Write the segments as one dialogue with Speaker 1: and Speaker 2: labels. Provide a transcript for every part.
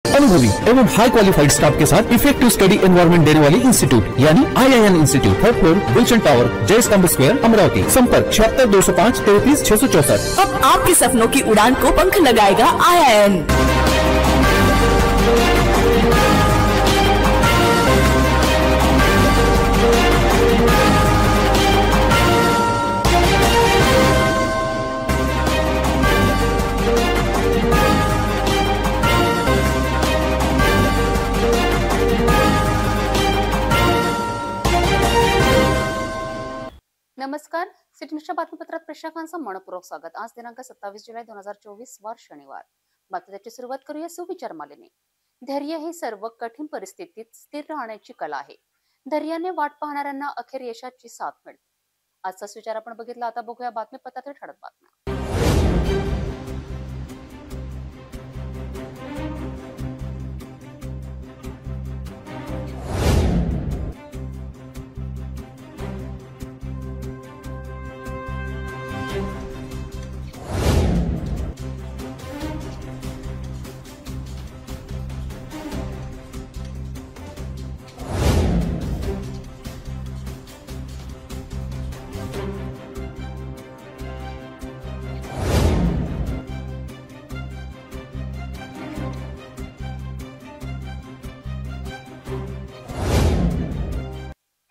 Speaker 1: अनुभवी एवं हाई qualified staff के साथ इफेक्टिव स्टडी एनवायरमेंट देने वाली इंस्टीट्यूट यानी IIN institute, third floor, Gulshan tower, Jai Stambh square, Amravati. संपर्क 76 205 33 664।
Speaker 2: अब आपके सपनों की उड़ान को पंख लगाएगा IIN।
Speaker 3: नमस्कार, सिटी न्यूजच्या बातमीपत्रात प्रेक्षकांचं मनपूर्वक स्वागत। आज दिनांक 27 जुलै 2024 वार शनिवार। बातमीची सुरुवात करूया सुविचार मालेने। धैर्य ही सर्व कठीण परिस्थितीत स्थिर राहण्याची कला आहे। धैर्याने वाट पाहणाऱ्यांना अखेर यशाची साथ मिळते। आजचा सुविचार आपण बघितला, आता बघूया बातमीपत्रातील ठळक बातम्या।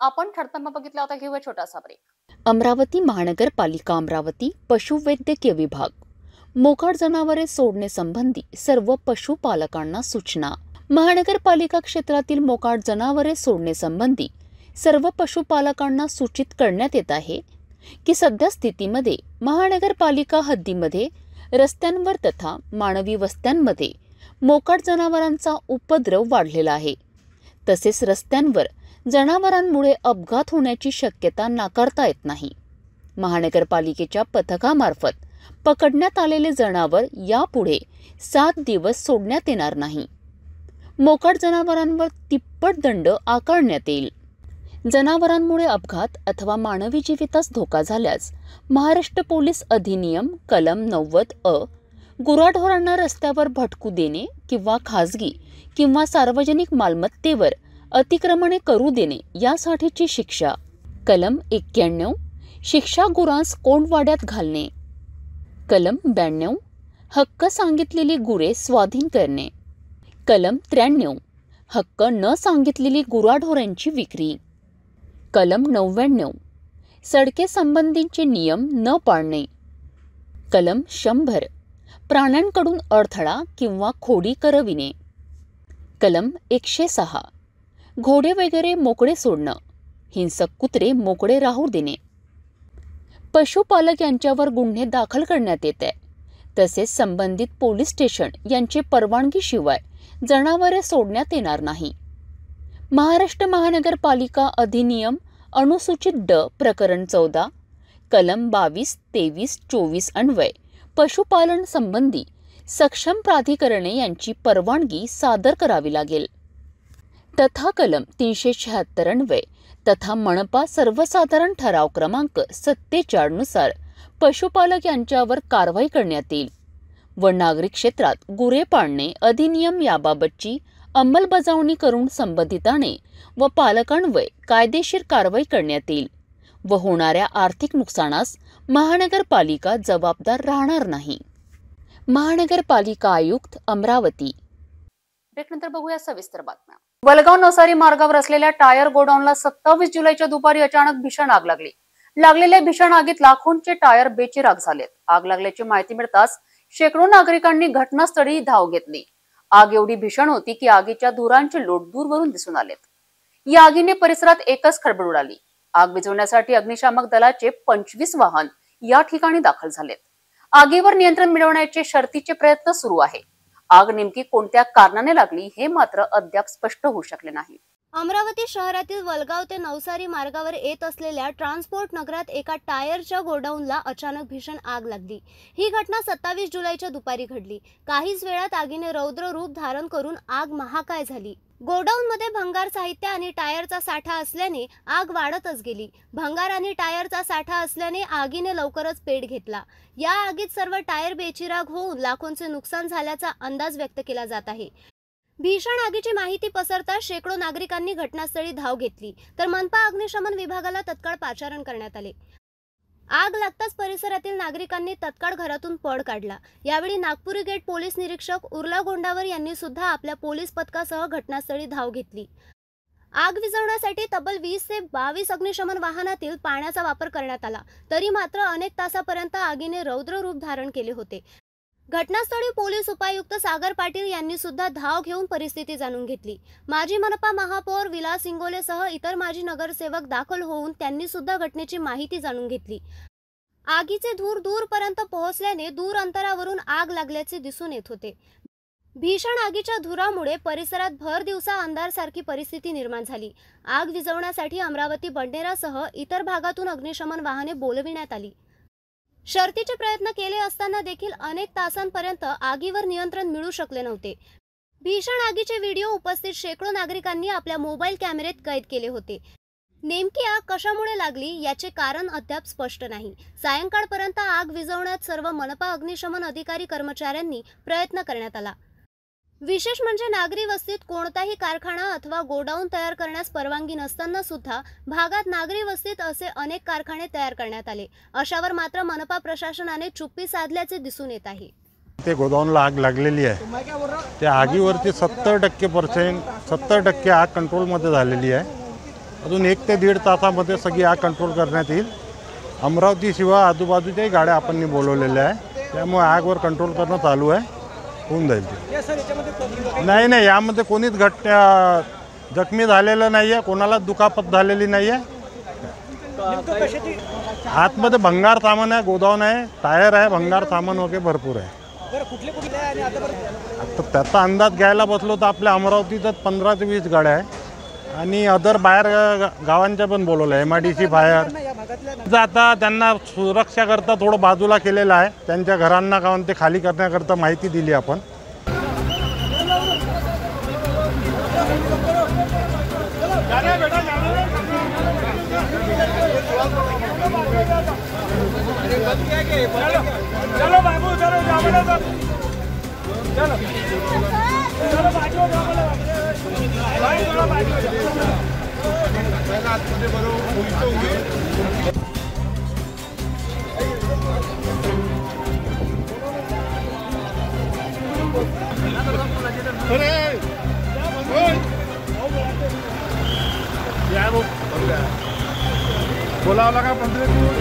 Speaker 3: आपण ठळक बघितला, आता घेऊया छोटासा ब्रेक। अमरावती महानगरपालिका अमरावती पशुवैद्यकीय विभाग मोकाट जनावरे सोडणे संबंधी सर्व पशुपालकांना सूचना। महानगरपालिका क्षेत्रातील मोकाट जनावरे सोडणे संबंधी सर्व पशुपालकांना सूचित करण्यात येत आहे की सध्या स्थितीमध्ये महानगरपालिका हद्दीमध्ये रस्त्यांवर तथा मानवी वस्त्यांमध्ये मोकाट जनावरांचा उपद्रव वाढलेला आहे। तसेच रस्त्यांवर जनावरांमुळे अपघात होण्याची शक्यता नाकारता येत नाही। महानगरपालिकेच्या पथकामार्फत पकडण्यात आलेले जनावर यापुढे 7 दिवस सोडण्यात येणार नाही। मोकाट जनावरांवर तिप्पट दंड आकारण्यात येईल। जनावरांमुळे अपघात अथवा मानवी जीवितास धोका झाल्यास महाराष्ट्र पोलीस अधिनियम कलम 90 गुराढोरांना रस्त्यावर भटकू देणे किंवा खाजगी किंवा सार्वजनिक मालमत्तेवर अतिक्रमणे करू देणे यासाठीची शिक्षा। कलम 91 शिक्षा गुरांस कोंडवाड्यात घालणे। कलम 92 हक्क सांगितलेली गुरे स्वाधीन करणे। कलम 93 हक्क न सांगितलेली गुराढोरांची विक्री। कलम 99 सडके संबंधीचे नियम न पाळणे। कलम 100 प्राण्यांकडून अडथळा किंवा खोडी करविणे। कलम 106 घोडे वगैरे मोकळे सोडणं, हिंसक कुत्रे मोकळे राहू देणे। पशुपालक यांच्यावर गुन्हे दाखल करण्यात येत आहे। तसेच संबंधित पोलीस स्टेशन यांची परवानगीशिवाय जनावरे सोडण्यात येणार नाही। महाराष्ट्र महानगरपालिका अधिनियम अनुसूचित ड प्रकरण 14 कलम 22, 23, 24 अन्वये पशुपालन संबंधी सक्षम प्राधिकरणे यांची परवानगी सादर करावी लागेल। तथा कलम 376 अन्वये तथा मनपा सर्वसाधारण ठराव क्रमांक 47 नुसार पशुपालक यांच्यावर कारवाई करण्यात येईल व नागरी क्षेत्रात गुरे पाळणे अधिनियम याबाबतची अंमलबजावणी करून संबंधिताने व पालकांवर कायदेशीर कारवाई करण्यात येईल व होणाऱ्या आर्थिक नुकसानास महानगरपालिका जबाबदार राहणार नाही। महानगरपालिका आयुक्त अमरावती। ब्रेकनंतर बघूया सविस्तर बातम्या। वलगाव नवसारी मार्गावर असलेल्या टायर गोडाऊनला 27 जुलैच्या दुपारी अचानक भीषण आग लागली। लागलेल्या भीषण आगीत लाखोंचे टायर बेचिराख झालेत। आग लागल्याची माहिती मिळताच शेकडो नागरिकांनी घटनास्थळी धाव घेतली। आग एवढी भीषण होती की आगीच्या धुरांचे लोट दूरवरून दिसून आलेत। या आगीने परिसरात एकच खळबळ उडाली। आग विझवण्यासाठी अग्निशामक दलाचे 25 वाहन या ठिकाणी दाखल झालेत। आगीवर नियंत्रण मिळवण्याचे शर्थीचे प्रयत्न सुरू आहे। आग नेमकी कोणत्या कारणाने लागली हे मात्र अद्याप स्पष्ट होऊ शकले नाही।
Speaker 4: अमरावती शहरातील वलगाव ते नवसारी मार्गावर येत असलेल्या ट्रान्सपोर्ट नगरात एका टायरच्या गोडाऊनला अचानक भीषण आग लागली। ही घटना 27 जुलैच्या दुपारी घडली। काहीच वेळात आगीने रौद्र रूप धारण करून आग महाकाय झाली। गोडाऊनमध्ये भंगार साहित्य आणि टायरचा साठा असल्याने आग वाढतच गेली। भंगार आणि टायरचा साठा असल्याने आगीने लवकरच पेट घेतला। या आगीत सर्व टायर बेचिराख होऊन लाखोंचे नुकसान झाल्याचा अंदाज व्यक्त केला जात आहे। भीषण आगीची माहिती पसरताच शेकडो नागरिकांनी घटनास्थळी धाव घेतली, तर मनपा अग्निशमन विभागाला तत्काळ पाचारण करण्यात आले। आग लागताच परिसरातील नागरिकांनी तत्काळ घरातून पळ काढला। यावेळी नागपुरी गेट पोलीस निरीक्षक उर्ला गोंडावर यांनी सुद्धा आपल्या पोलीस पथकासह घटनास्थळी धाव घेतली। आग विझवण्यासाठी तब्बल 20 ते 22 अग्निशमन वाहनातील पाण्याचा वापर करण्यात आला, तरी मात्र अनेक तासापर्यंत आगीने रौद्र रूप धारण केले होते। घटनास्थळी पोलीस उपायुक्त सागर पाटील यांनी सुद्धा धाव घेऊन परिस्थिती जाणून घेतली। माजी मनपा महापौर विलास इंगोलेसह इतर माजी नगरसेवक दाखल होऊन त्यांनी सुद्धा घटनेची माहिती जाणून घेतली। आगीचे धूर दूरपर्यंत पोहोचल्याने दूर अंतरावरून आग लागल्याचे दिसून येत होते। भीषण आगीच्या धुरामुळे परिसरात भर दिवसा अंधारसारखी परिस्थिती निर्माण झाली। आग विझवण्यासाठी अमरावती बंडेरासह इतर भागातून अग्निशमन वाहने बोलविण्यात आली। शर्थीचे प्रयत्न केले असताना देखील अनेक तासांपर्यंत आगीवर नियंत्रण मिळू शकले नव्हते। भीषण आगीचे व्हिडिओ उपस्थित शेकडो नागरिकांनी आपल्या मोबाईल कॅमेऱ्यात कैद केले होते। नेमकी आग कशामुळे लागली याचे कारण अद्याप स्पष्ट नाही। सायंकाळपर्यंत आग विझवण्यात सर्व मनपा अग्निशमन अधिकारी कर्मचाऱ्यांनी प्रयत्न करण्यात आला। विशेष म्हणजे नागरी वस्तीत कोणताही कारखाना अथवा गोडाऊन तयार करण्यास परवानगी नसताना सुद्धा भागात नागरी वस्तीत असे अनेक कारखाने तयार करण्यात आले। अशावर मात्र मनपा प्रशासनाने चुप्पी साधल्याचे दिसून येत आहे।
Speaker 5: ते गोडाऊनला आग लागलेली आहे, त्या आगीवरती 70% आग कंट्रोलमध्ये झालेली आहे। अजून 1 ते 1.5 तासामध्ये सगळी आग कंट्रोल करण्यात येईल। अमरावती शिवाय आजूबाजूच्याही गाड्या आपण बोलवलेल्या आहे, त्यामुळे आगवर कंट्रोल करणं चालू आहे, होऊन जाईल। नाही, यामध्ये कोणीच जखमी झालेलं नाही आहे, कोणालाच दुखापत झालेली नाही आहे। आतमध्ये भंगार सामान आहे, गोदाऊन आहे, टायर आहे, भंगार सामान वगैरे भरपूर आहे। आता त्याचा अंदाज घ्यायला बसलो तर आपल्या अमरावतीतच 15 ते 20 गाड्या आहे आणि अदर बाहेर गावांच्या पण बोलवलं MIDC फायर। आता त्यांना सुरक्षाकरता थोडं बाजूला केलेलं आहे, त्यांच्या घरांना गावांना ते खाली करण्याकरता माहिती दिली आपण।
Speaker 6: चलो बाबू चलो चलो चलो बाजू भाई चलो बाजू बोलावं लागा 15 दिवस।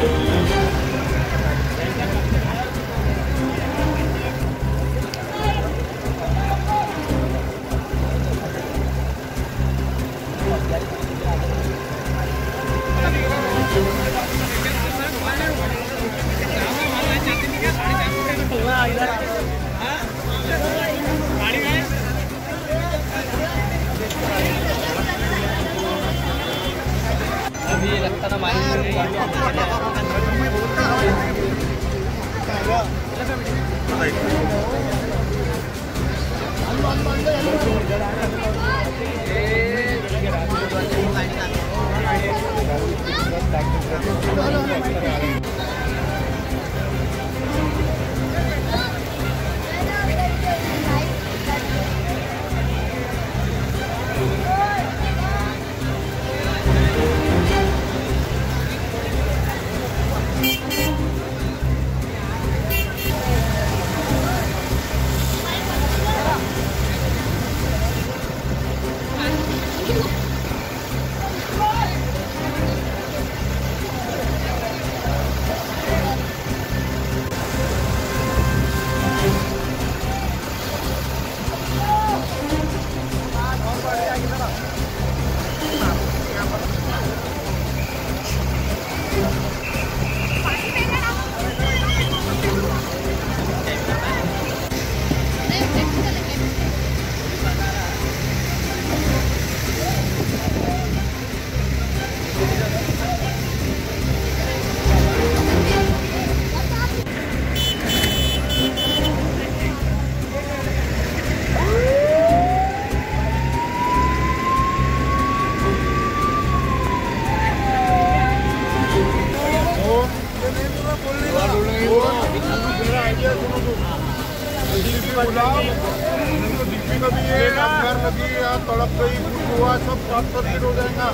Speaker 6: लगी या तड़प गई, कुछ हुआ, सब शॉर्ट सर्किट हो जाएगा,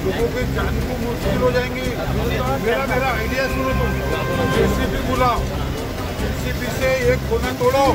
Speaker 6: लोगों की जान को मुश्किल हो जाएंगी। मेरा आइडिया सुनो तुम, जेसीबी बुलाओ, जेसीबी से एक कोना तोड़ो।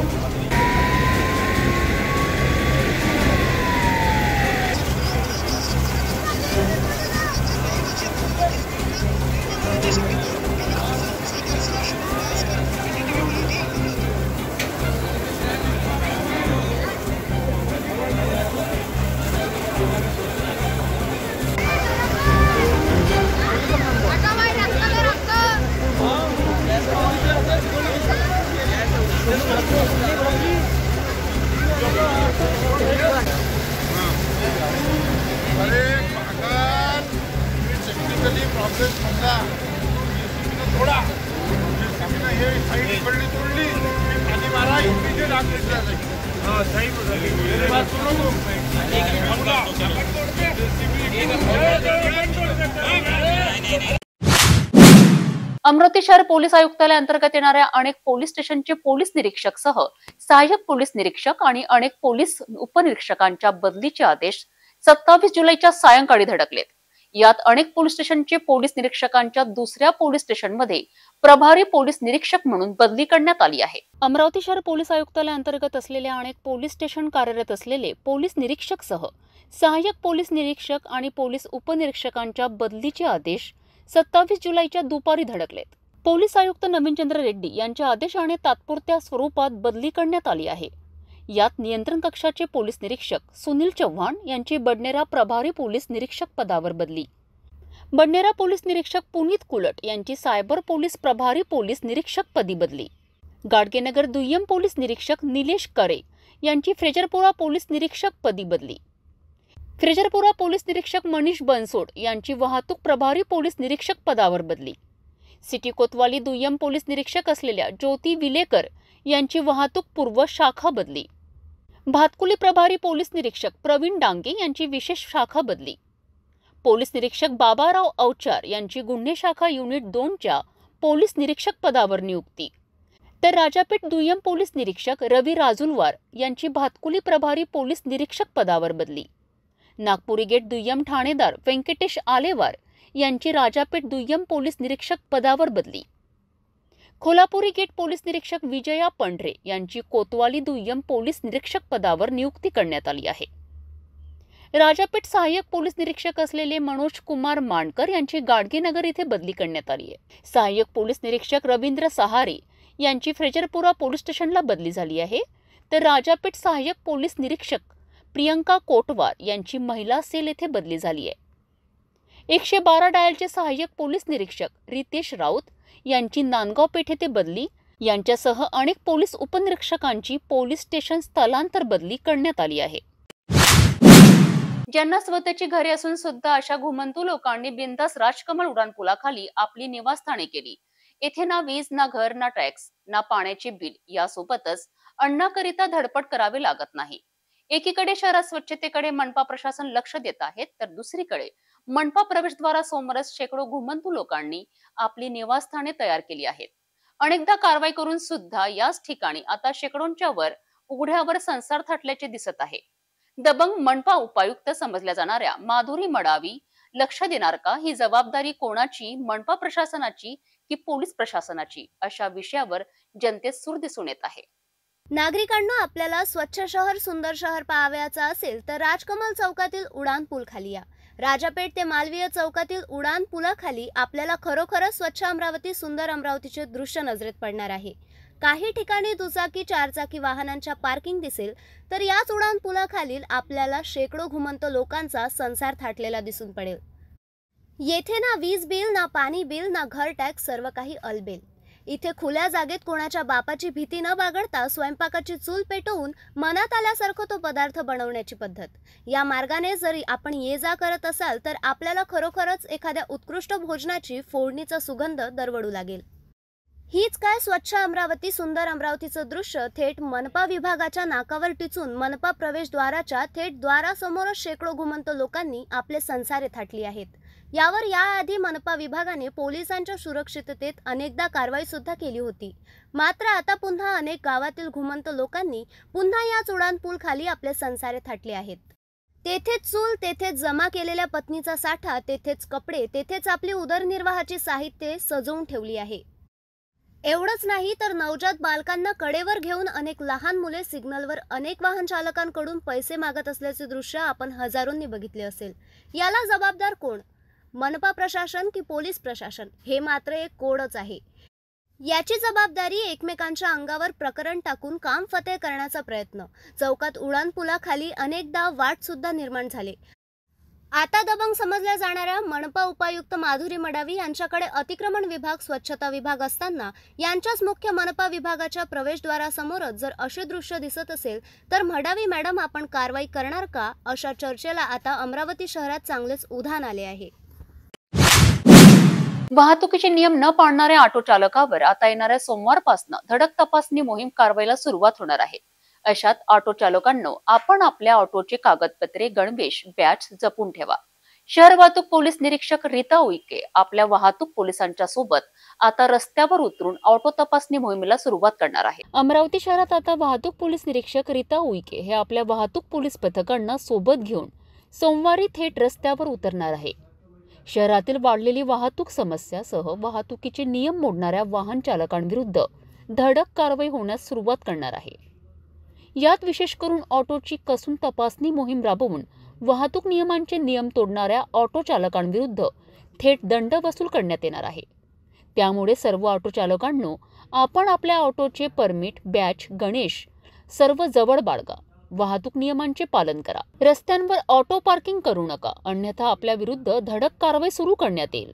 Speaker 6: अरे काका, टेक्निकली प्रॉब्लेम समजा, थोडा हे साईड इकडली तोडली, पाणी मारा, इकडे डाग घेतला जाईल. हां, सही बोलली. मेरी बात सुनो तुम.
Speaker 3: अमरावती शहर पोलीस आयुक्तालय अंतर्गत येणाऱ्या अनेक पोलीस स्टेशनचे पोलीस निरीक्षक सह सहाय्यक पोलीस निरीक्षक आणि अनेक पोलीस उपनिरीक्षकांच्या बदलीचे आदेश 27 जुलैच्या सायंकाळी धडकलेत. यात अनेक पोलीस स्टेशनचे पोलीस निरीक्षकांच्या दुसऱ्या पोलीस स्टेशनमध्ये प्रभारी पोलीस निरीक्षक म्हणून बदली करण्यात आली आहे. अमरावती शहर पोलीस आयुक्तालय अंतर्गत असलेल्या अनेक पोलीस स्टेशन कार्यरत असलेले पोलीस निरीक्षक सह सहाय्यक पोलीस निरीक्षक आणि पोलीस उपनिरीक्षकांच्या बदलीचे आदेश 27 जुलैच्या दुपारी धडकलेत. पोलीस आयुक्त नवीनचंद्र रेड्डी यांच्या आदेशाने तात्पुरत्या स्वरूपात बदली करण्यात आली आहे. यात नियंत्रण कक्षाचे पोलीस निरीक्षक सुनील चव्हाण यांची बडनेरा प्रभारी पोलीस निरीक्षक पदावर बदली, बडनेरा पोलीस निरीक्षक पुनीत कुलट यांची सायबर पोलीस प्रभारी पोलीस निरीक्षक पदी बदली, गाडगेनगर दुय्यम पोलीस निरीक्षक निलेश करे यांची फ्रेजरपुरा पोलीस निरीक्षक पदी बदली, फ्रेजरपुरा पोलीस निरीक्षक मनीष बनसोड यांची वाहतूक प्रभारी पोलीस निरीक्षक पदावर बदली, सिटी कोतवाली दुय्यम पोलीस निरीक्षक असलेल्या ज्योती विलेकर यांची वाहतूक पूर्व शाखा बदली, भातकुली प्रभारी पोलीस निरीक्षक प्रवीण डांगे यांची विशेष शाखा बदली, पोलीस निरीक्षक बाबाराव अवचार यांची गुन्हे शाखा युनिट 2च्या पोलीस निरीक्षक पदावर नियुक्ती, तर राजापेठ दुय्यम पोलीस निरीक्षक रवी राजुलवार यांची भातकुली प्रभारी पोलीस निरीक्षक पदावर बदली, नागपुरी गेट दुय्यम ठाणेदार व्यंकटेश आलेवार यांची राजापेठ दुय्यम पोलीस निरीक्षक पदावर बदली, कोल्हापुरी गेट पोलीस निरीक्षक विजया पंढरे यांची कोतवाली दुय्यम पोलीस निरीक्षक पदावर नियुक्ती करण्यात आली आहे. राजापेठ सहाय्यक पोलीस निरीक्षक असलेले मनोज कुमार मांडकर यांची गाडगेनगर इथे बदली करण्यात आली आहे. सहाय्यक पोलीस निरीक्षक रवींद्र सहारे यांची फ्रेजरपुरा पोलीस स्टेशनला बदली झाली आहे. तर राजापेठ सहाय्यक पोलीस निरीक्षक प्रियंका कोटवार यांची महिला सेल येथे बदली झाली आहे. 112 डायलचे सहाय्यक पोलीस निरीक्षक रितेश राऊत यांची नांदगाव पेठ येथे बदली, यांच्यासह अनेक पोलीस उपनिरीक्षकांची पोलीस स्टेशन स्थलांतर बदली करण्यात आली आहे. ज्यांना स्वतःची घरे असून सुद्धा अशा घुमंतू लोकांनी बिनधास्त राजकमल उड्डाणपुलाखाली आपली निवासस्थाने केली. येथे ना वीज, ना घर, ना टॅक्स, ना पाण्याचे बिल, यासोबतच अन्नाकरिता धडपड करावी लागत नाही. एकीकडे शहरात स्वच्छतेकडे मनपा प्रशासन लक्ष देत आहेत, तर दुसरीकडे मनपा प्रवेशद्वारासमोरच शेकडो घुमंतू लोकांनी आपली निवासस्थाने तयार केली आहेत. अनेकदा कारवाई करून सुद्धा याच ठिकाणी आता शेकडोंच्या वर उघड्यावर संसार थाटल्याचे दिसत आहे. दबंग मनपा उपायुक्त समजल्या जाणाऱ्या माधुरी मडावी लक्ष देणार का? ही जबाबदारी कोणाची, मनपा प्रशासनाची की पोलीस प्रशासनाची, अशा विषयावर जनतेत सूर दिसून येत आहे.
Speaker 4: नागरिकांना आपल्याला स्वच्छ शहर, सुंदर शहर पाहावयाचा असेल तर राजकमल चौकातील उडान पूल खाली या. राजापेठ ते मालवीय चौकातील उडान पुलाखाली आपल्याला खरोखरच स्वच्छ अमरावती, सुंदर अमरावतीचे दृश्य नजरेत पडणार आहे. काही ठिकाणी दुचाकी, चारचाकी वाहनांच्या पार्किंग दिसेल, तर याच उडान पुलाखालील आपल्याला शेकडो घुमंत लोकांचा संसार थाटलेला दिसून पडेल. येथे ना वीज बिल, ना पाणी बिल, ना घर टॅक्स, सर्व काही अलबेल. इथे खुल्या जागेत कोणाच्या बापाची भीती न बाळगता स्वयंपाकाची चूल पेटवून मनात आल्यासारखं तो पदार्थ बनवण्याची पद्धत. या मार्गाने जरी आपण ये जा करत असाल तर आपल्याला खरोखरच एखाद्या उत्कृष्ट भोजनाची फोडणीचा सुगंध दरवळू लागेल. हीच काय स्वच्छ अमरावती, सुंदर अमरावतीचं दृश्य थेट मनपा विभागाच्या नाकावर टिचून मनपा प्रवेशद्वाराच्या थेट द्वारासमोरच शेकडो घुमंत लोकांनी आपले संसारे थाटली आहेत. यावर याआधी मनपा विभागाने पोलिसांच्या सुरक्षिततेत अनेकदा कारवाई सुद्धा केली होती. मात्र आता पुन्हा अनेक गावातील घुमंत लोकांनी पुन्हा याच उड्डाणपूल खाली आपले संसारे थाटले आहेत. तेथेच चूल, तेथेच जमा केलेल्या पत्नीचा साठा, तेथेच कपडे, तेथेच आपली उदरनिर्वाहाची साहित्ये सजवून ठेवली आहे. एवढंच नाही तर नवजात बालकांना कडेवर घेऊन अनेक लहान मुले सिग्नलवर अनेक वाहन चालकांकडून पैसे मागत असल्याचे दृश्य आपण हजारोंनी बघितले असेल. याला जबाबदार कोण? मनपा प्रशासन की पोलीस प्रशासन? हे मात्र एक कोडच आहे. याची जबाबदारी एकमेकांच्या अंगावर प्रकरण टाकून काम फते करण्याचा प्रयत्न. चौकात उड्डाणपुलाखाली अनेकदा वाट सुद्धा निर्माण झाले. आता दबंग समजल्या जाणाऱ्या मनपा उपायुक्त माधुरी मडावी यांच्याकडे अतिक्रमण विभाग, स्वच्छता विभाग असताना यांच्याच मुख्य मनपा विभागाच्या प्रवेशद्वारासमोरच जर असे दृश्य दिसत असेल तर मडावी मॅडम आपण कारवाई करणार का, अशा चर्चेला आता अमरावती शहरात चांगलेच उधाण आले आहे.
Speaker 3: वाहतुकीचे नियम न पाळणाऱ्या ऑटो चालकावर आता येणाऱ्या सोमवारपासून धडक तपासणी मोहीम कारवाईला सुरुवात होणार आहे. अशात ऑटो चालकांनो आपण आपल्या ऑटोचे कागदपत्रे, गणवेश, बॅच जपून ठेवा. शहर वाहतूक पोलीस निरीक्षक रीता उईके आपल्या वाहतूक पोलिसांच्या सोबत आता रस्त्यावर उतरून ऑटो तपासणी मोहिमेला सुरुवात करणार आहे. अमरावती शहरात आता वाहतूक पोलीस निरीक्षक रीता उईके हे आपल्या वाहतूक पोलीस पथकांना सोबत घेऊन सोमवारी थेट रस्त्यावर उतरणार आहे. शहरातील वाढलेली वाहतूक समस्यासह वाहतुकीचे नियम मोडणाऱ्या वाहन चालकांविरुद्ध धडक कारवाई होण्यास सुरुवात करणार आहे. यात विशेष करून ऑटोची कसून तपासणी मोहीम राबवून वाहतूक नियमांचे नियम तोडणाऱ्या ऑटो चालकांविरुद्ध थेट दंड वसूल करण्यात येणार आहे. त्यामुळे सर्व ऑटो चालकांनो आपण आपल्या ऑटोचे परमिट, बॅच, गणेश सर्व जवळ बाळगा. वाहतूक नियमांचे पालन करा. रस्त्यांवर ऑटो पार्किंग करू नका, अन्यथा आपल्या विरुद्ध धडक कारवाई सुरू करण्यात येईल.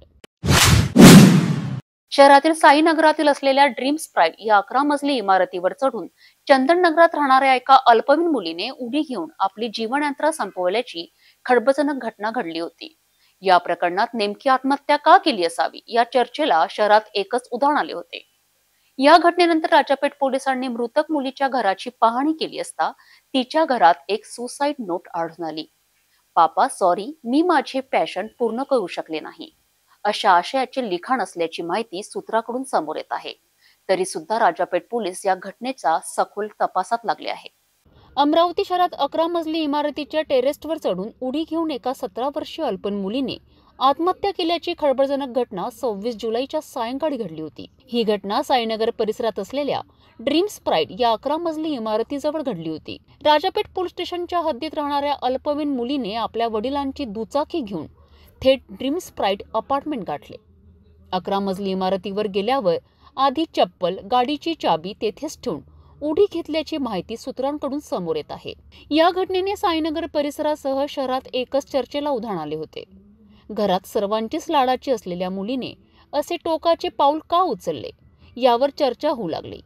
Speaker 3: शहरातील साईनगरातील असलेल्या ड्रीम स्प्राईट या 11 मजली इमारतीवर चढून चंदन नगरात राहणाऱ्या एका अल्पवयीन मुलीने उडी घेऊन आपली जीवनयात्रा संपवल्याची खळबळजनक घटना घडली होती. या प्रकरणात नेमकी आत्महत्या का केली असावी या चर्चेला शहरात एकच उदाहरण आले होते. या घटनेनंतर राजापेठ पोलिसांनी मृतक मुलीच्या घराची पाहणी केली असता तिच्या घरात एक सुसाईड नोट आढळून आली. पापा सॉरी, मी माझे पॅशन पूर्ण करू शकले नाही, अशा आशयाचे लिखाण असल्याची माहिती सूत्राकडून समोर येत आहे. तरी सुद्धा राजापेठ पोलीस या घटनेचा सखोल तपासात लागले आहे. अमरावती शहरात 11 मजली इमारतीच्या टेरेसवर चढून उडी घेऊन एका 17 वर्षीय अल्पवयीन मुलीने आत्महत्या केल्याची खळबळजनक घटना 26 जुलैच्या सायंकाळी घडली होती. ही घटना साईनगर परिसरात असलेल्या ड्रीम स्प्राईट या 11 मजली इमारतीजवळ घडली होती. राजापेठ पोलीस स्टेशनच्या हद्दीत राहणाऱ्या अल्पवयीन मुलीने आपल्या वडिलांची दुचाकी घेऊन थेट ड्रीम स्प्राईट अपार्टमेंट गाठले. 11 मजली इमारतीवर गेल्यावर आधी चप्पल, गाडीची चाबी तेथेच ठेवून उडी घेतल्याची माहिती सूत्रांकडून समोर येत आहे. या घटनेने साईनगर परिसरासह शहरात एकच चर्चेला उधाण आले होते. घरात सर्वांचीच लाडाची असलेल्या मुलीने असे टोकाचे पाऊल का उचलले यावर चर्चा होऊ लागली.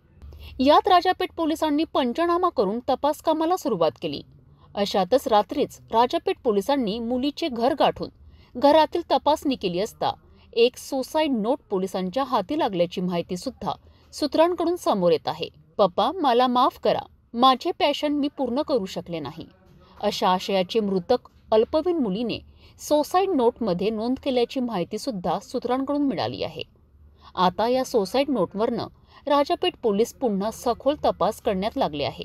Speaker 3: यात राजापेठ पोलिसांनी पंचनामा करून तपास कामाला सुरुवात केली. अशातच रात्रीच राजापेठ पोलिसांनी मुलीचे घर गाठून घरातील तपासणी केली असता एक सुसाईड नोट पोलिसांच्या हाती लागल्याची माहिती सुद्धा सूत्रांकडून समोर येत आहे. पप्पा मला माफ करा, माझे पॅशन मी पूर्ण करू शकले नाही, अशा आशयाची मृतक अल्पवयीन मुलीने सुसाईड नोटमध्ये नोंद केल्याची माहिती सुद्धा सूत्रांकडून मिळाली आहे. आता या सुसाईड नोटवरनं राजापेठ पोलीस पुन्हा सखोल तपास करण्यात लागले आहे.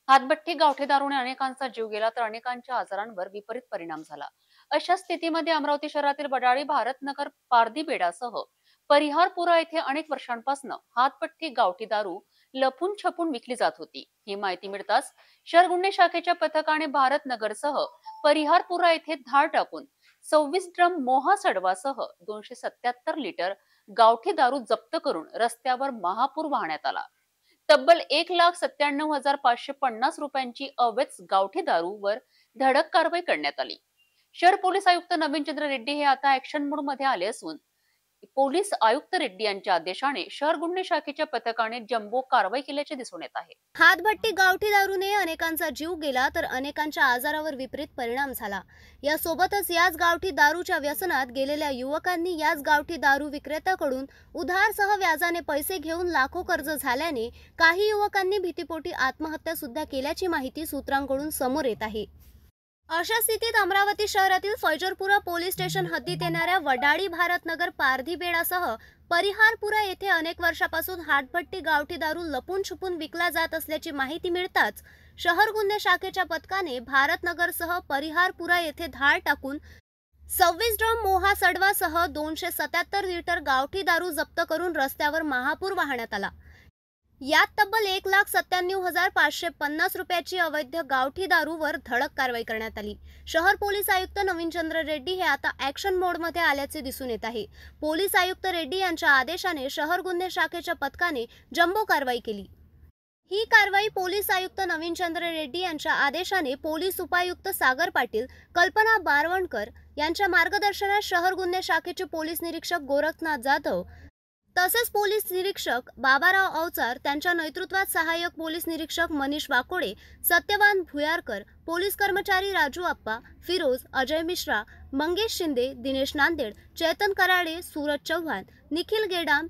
Speaker 3: हातभट्टी गावठी दारूने अनेकांचा जीव गेला तर अनेकांच्या आजारांवर विपरीत परिणाम झाला. अशा स्थितीमध्ये अमरावती शहरातील बडाळी, भारतनगर, पारदीबेडासह परिहारपुरा येथे अनेक वर्षांपासून हातभट्टी गावठी दारू लपून छपून विकली जात होती. ही माहिती मिळताच शहर गुन्हे शाखेच्या पथकाने भारतनगरसह परिहारपुरा येथे धाड टाकून 26 ड्रम मोहा सडवासह 277 लिटर गावठी दारू जप्त करून रस्त्यावर महापूर वाहण्यात आला. तब्बल 1,97,550 रुपयांची अवैध गावठी दारूवर धडक कारवाई करण्यात आली. शहर पोलीस आयुक्त नवीनचंद्र रेड्डी हे आता ऍक्शन मोड मध्ये आले असून पोलीस आयुक्त रेड्डी यांच्या आदेशाने शहर गुन्हे शाखेच्या पथकाने जम्बो कारवाई केल्याचे दिसून येत आहे.
Speaker 4: हातभट्टी गावठी दारूने अनेकांचा जीव गेला तर अनेकांच्या आजारावर विपरीत परिणाम झाला. यासोबतच याच गावठी दारूच्या व्यसनात गेलेल्या युवकांनी याच गावठी दारू विक्रेत्याकडून उधारसह व्याजाने पैसे घेऊन लाखो कर्ज झाल्याने काही युवकांनी भीतीपोटी आत्महत्या सुद्धा केल्याची माहिती सूत्रांकडून समोर येत आहे. अशा स्थितीत अमरावती शहरातील फैजरपुरा पोलीस स्टेशन हद्दीत येणाऱ्या वडाळी भारतनगर पारधीबेडासह परिहारपुरा येथे अनेक वर्षापासून हाटभट्टी गावठी दारू लपून छुपून विकला जात असल्याची माहिती मिळताच शहर गुन्हे शाखेच्या पथकाने भारतनगरसह परिहारपुरा येथे धाड टाकून 26 ड्रम मोहा सडवासह 277 लिटर गावठी दारू जप्त करून रस्त्यावर महापूर वाहण्यात आला। यात तब्बल 1,97,550 रुपयाची अवैध गावठी दारूवर धडक कारवाई करण्यात आली। शहर पोलीस आयुक्त नवीनचंद्र रेड्डी हे आता ॲक्शन मोडमध्ये आल्याचे दिसून येत आहे। पोलीस आयुक्त रेड्डी यांच्या आदेशाने शहर गुन्हे शाखेच्या पथकाने जम्बो कारवाई केली। ही कारवाई पोलीस आयुक्त नवीनचंद्र रेड्डी यांच्या आदेशाने पोलीस उपायुक्त सागर पाटील, कल्पना बारवणकर यांच्या मार्गदर्शनात शहर गुन्हे शाखेचे पोलीस निरीक्षक गोरखनाथ जाधव तसेच पोलीस निरीक्षक बाबाराव अवचार, त्यांच्या नेतृत्वात सहाय्यक पोलीस निरीक्षक मनीष वाकोडे, सत्यवान भुयारकर, पोलीस कर्मचारी राजू आप्पा, फिरोज, अजय मिश्रा, मंगेश शिंदे, दिनेश नांदेड, चेतन कराडे, सूरज चव्हाण, निखिल गेडाम,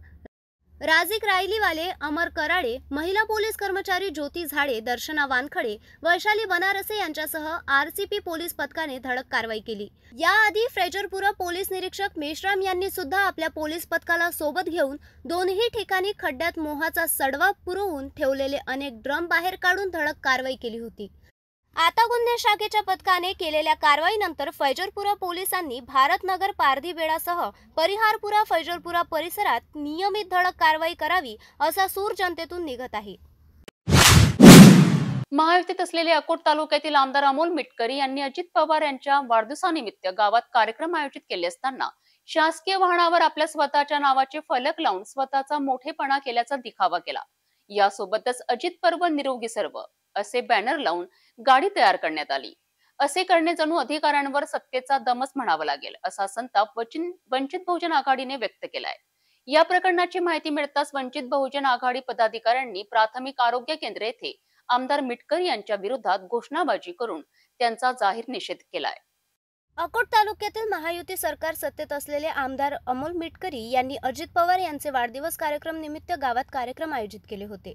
Speaker 4: राजिक रायलीवाले, अमर कराडे, महिला पोलीस कर्मचारी ज्योती झाडे, दर्शना वानखडे, वैशाली बनारसे यांच्यासह आरसीपी पोलीस पथकाने धडक कारवाई केली। याआधी फैजरपुरा पोलीस निरीक्षक मेश्राम यांनी सुद्धा आपल्या पोलीस पथकाला सोबत घेऊन दोन्ही ठिकाणी खड्ड्यात मोहाचा सडवा पुरवून ठेवलेले अनेक ड्रम बाहेर काढून धडक कारवाई केली होती। आता गुन्हे शाखेच्या पथकाने केलेल्या कारवाईनंतर फैजरपुरा पोलिसांनी भारतनगर पारधीबेडासह परिहारपुरा फैजरपुरा परिसरात नियमित धडक कारवाई करावी असा सूर जनतेतून निघत आहे।
Speaker 3: महायुतीत असलेले अकोट तालुक्यातील आमदार अमोल मिटकरी यांनी अजित पवार यांच्या वाढदिवसानिमित्त गावात कार्यक्रम आयोजित केले असताना शासकीय वाहनावर आपल्या स्वतःच्या नावाचे फलक लावून स्वतःचा मोठेपणा केल्याचा दिखावा केला। यासोबतच अजित पर्व निरोगी सर्व असे बॅनर लावून गाडी तयार करण्यात आली। असे करणे जणू अधिकाऱ्यांवर सत्तेचा दमच म्हणावा लागेल असा संताप वंचित बहुजन आघाडीने व्यक्त केलाय। या प्रकरणाची माहिती मिळताच वंचित बहुजन आघाडी पदाधिकाऱ्यांनी प्राथमिक आरोग्य केंद्र येथे आमदार मिटकरी यांच्या विरोधात घोषणाबाजी करून त्यांचा जाहीर निषेध केलाय।
Speaker 4: अकोट तालुक्यातील महायुती सरकार सत्तेत असलेले आमदार अमोल मिटकरी यांनी अजित पवार यांचे वाढदिवस कार्यक्रम निमित्त गावात कार्यक्रम आयोजित केले होते।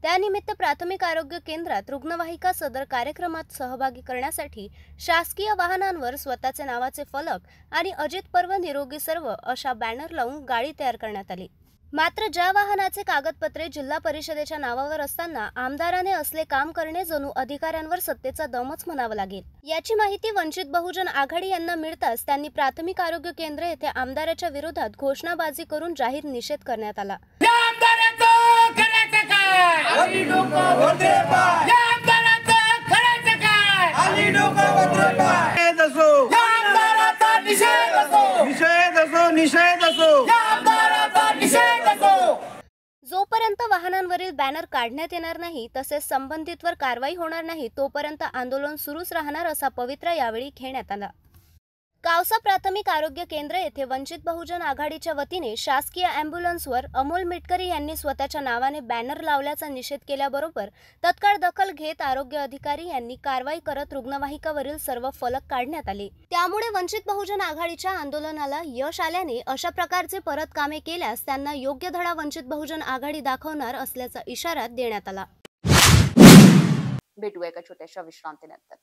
Speaker 4: त्यानिमित्त प्राथमिक आरोग्य केंद्रात रुग्णवाहिका सदर कार्यक्रमात सहभागी करण्यासाठी शासकीय वाहनांवर स्वतःचे नावाचे फलक आणि अजित पर्व निरोगी सर्व अशा बॅनर लावून गाडी तयार करण्यात आली। मात्र ज्या वाहनाचे कागदपत्रे जिल्हा परिषदेच्या नावावर असताना आमदाराने असले काम करणे जणू अधिकाऱ्यांवर सत्तेचा दमच म्हणावा लागेल। याची माहिती वंचित बहुजन आघाडी यांना मिळताच त्यांनी प्राथमिक आरोग्य केंद्र येथे आमदाराच्या विरोधात घोषणाबाजी करून जाहीर निषेध करण्यात आला। जोपर्यंत वाहनांवरील बॅनर काढण्यात येणार नाही तसेच संबंधितवर कारवाई होणार नाही तोपर्यंत आंदोलन सुरूच राहणार असा पवित्रा यावेळी घेण्यात आला। कावसा प्राथमिक आरोग्य केंद्र येथे वंचित बहुजन आघाडीच्या वतीने शासकीय अँब्युलन्सवर अमोल मिटकरी यांनी स्वतःच्या नावाने बॅनर लावल्याचा निषेध केल्याबरोबर तत्काळ दखल घेत आरोग्य अधिकारी यांनी कारवाई करत रुग्णवाहिकावरील सर्व फलक काढण्यात आले। त्यामुळे वंचित बहुजन आघाडीच्या आंदोलनाला यश आल्याने अशा प्रकारचे परत कामे केल्यास त्यांना योग्य धडा वंचित बहुजन आघाडी दाखवणार असल्याचा इशारा देण्यात आला।
Speaker 3: भेटूया एका छोट्याशा विश्रांतीनंतर।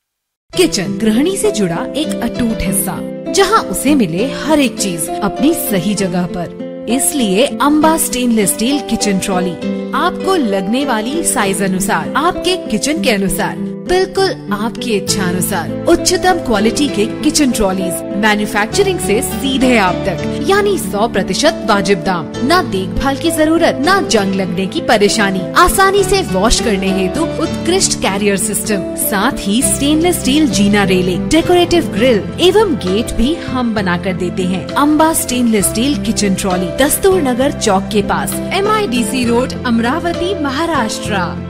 Speaker 2: किचन गृहिणी से जुड़ा एक अटूट हिस्सा, जहां उसे मिले हर एक चीज अपनी सही जगह पर। इसलिए Amba stainless steel kitchen trolley आपको लगने वाली साइज अनुसार, आपके किचन के अनुसार, बिल्कुल आपकी इच्छा अनुसार उच्चतम क्वालिटी के किचन ट्रॉलीज मैन्युफैक्चरिंग से सीधे आप तक, यानी 100% वाजिब दाम, न देखभाल की जरूरत, न जंग लगने की परेशानी, आसानी से वॉश करने हेतु उत्कृष्ट कैरियर सिस्टम, साथ ही स्टेनलेस स्टील जीना रेलिंग, डेकोरेटिव ग्रिल एवं गेट भी हम बना कर देते हैं। Amba stainless steel kitchen trolley, Dastur Nagar चौक के पास, MIDC रोड, अमरावती, महाराष्ट्र।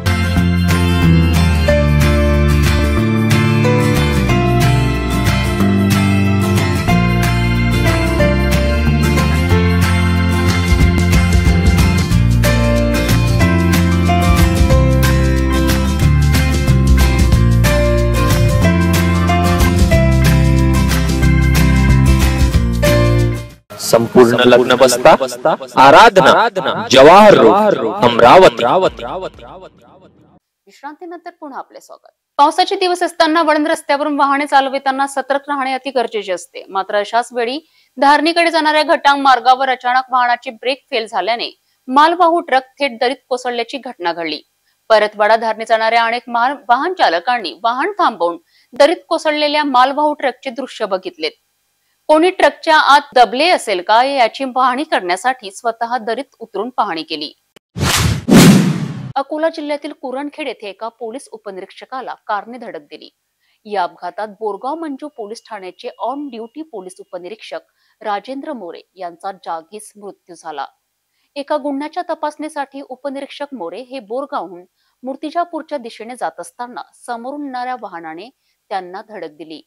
Speaker 7: संपूर्ण लग्न बस्ता आराधना जवाहर रोड अमरावती।
Speaker 8: विश्रांतीनंतर पुन्हा आपले स्वागत. पावसाचे दिवस असताना वळण रस्त्यावरून वाहने चालविताना सतर्क राहणे अति गरजेचे असते. मात्र अशाच वेळी धारणीकडे जाणाऱ्या घटांग मार्गावर अचानक वाहनाची ब्रेक फेल झाल्याने मालवाहू ट्रक थेट दरीत कोसळल्याची घटना घडली. परतवाडा धारणी जाणाऱ्या अनेक वाहन चालकांनी वाहन थांबवून दरीत कोसळलेल्या मालवाहू ट्रकचे दृश्य बघितलेत. कोणी ट्रकच्या आत दबले असेल का याची पाहणी करण्यासाठी स्वतः दरीत उतरून पाहणी केली. अकोला जिल्ह्यातील कुरणखेड येथे एका पोलीस उपनिरीक्षकाला कारने धडक दिली. या अपघातात बोरगाव मंजू पोलीस ठाण्याचे ऑन ड्युटी पोलीस उपनिरीक्षक राजेंद्र मोरे यांचा जागीच मृत्यू झाला. एका गुन्ह्याच्या तपासणीसाठी उपनिरीक्षक मोरे हे बोरगावहून मूर्तिजापूरच्या दिशेने जात असताना समोरून येणाऱ्या वाहनाने त्यांना धडक दिली.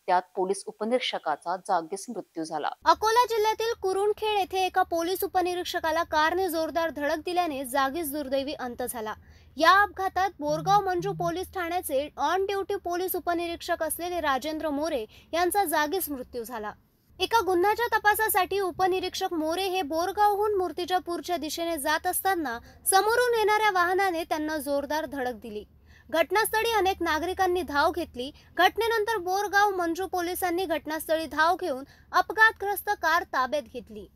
Speaker 8: त्यात पोलीस उपनिरीक्षकाचा जागीच मृत्यू झाला.
Speaker 4: अकोला जिल्ह्यातील कुरुणखेड येथे एका पोलीस उपनिरीक्षकाला कारने जोरदार धडक दिल्याने जागीच दुर्दैवी अंत झाला. या अपघातात बोरगाव मंजू पोलीस ठाण्याचे ऑन ड्युटी पोलीस उपनिरीक्षक असलेले राजेंद्र मोरे यांचा जागीच मृत्यू झाला. एका गुन्ह्याच्या तपासासाठी उपनिरीक्षक मोरे हे बोरगावहून मूर्तिजापूरच्या दिशेने जात असताना समोरून येणाऱ्या वाहनाने त्यांना जोरदार धडक दिली. घटनास्थळी अनेक नागरिकांनी धाव घेतली. घटनेनंतर बोरगाव मंजू पोलिसांनी घटनास्थळी धाव घेऊन अपघातग्रस्त कार ताब्यात घेतली.